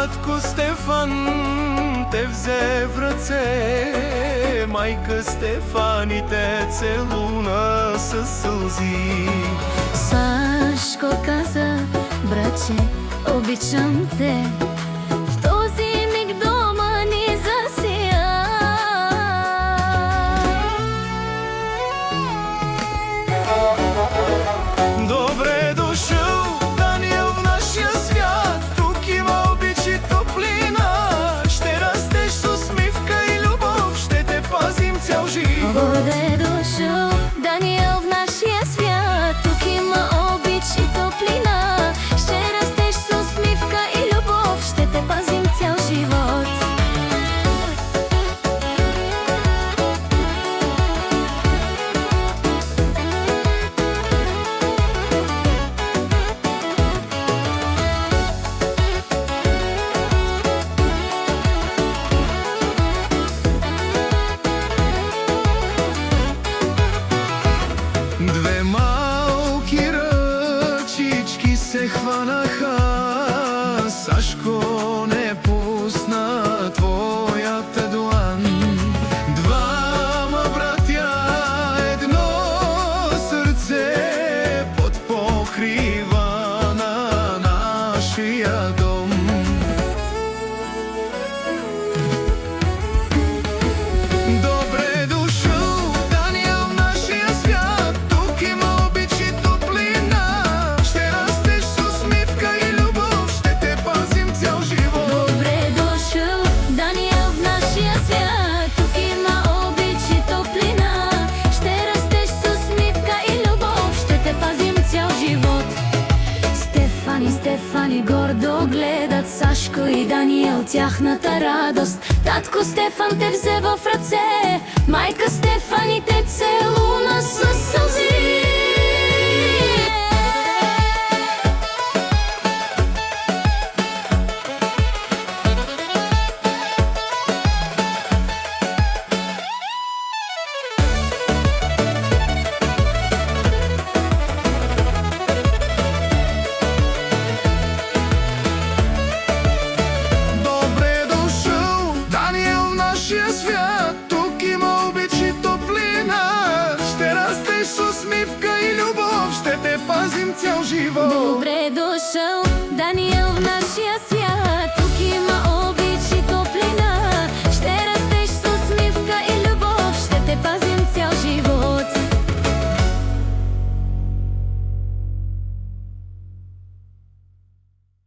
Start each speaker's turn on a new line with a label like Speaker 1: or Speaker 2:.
Speaker 1: Татко Стефан те взе в ръце, майка Стефани те целуна със сълзи.
Speaker 2: Сашко каза: братче, обичам те. В този миг дома ни засия.
Speaker 1: Добре дошъл, Даниел, в нашия свят. Тук има обич и топлина. Ще растеш с усмивка и любов, ще те пазим цял живот.
Speaker 2: Добре дошъл, Даниел, в нашия свят. Тук има обич и топлина. Ще растеш с усмивка и любов, ще те пазим цял живот.
Speaker 1: Две малки ръчички се хванаха. Сашко, не пусна твоята длан. Двама братя, едно сърце под покрива на нашия дом. Добре дошъл, Даниел, в нашия свят. Тук има обич и топлина. Ще растеш с усмивка и любов, ще те пазим цял живот.
Speaker 2: Добре дошъл, Даниел, в нашия свят. Тук има обич и топлина. Ще растеш с усмивка и любов, ще те пазим цял живот. Стефани гордо гледат Сашко и Даниел, тяхната радост. Татко Стефан те взе в ръце, майка Стефани те целуна със сълзи.
Speaker 1: Добре дошъл, Даниел, в нашия свят. Тук има обич и топлина. Ще растеш с усмивка и любов, ще те пазим цял живот.
Speaker 2: Добре дошъл,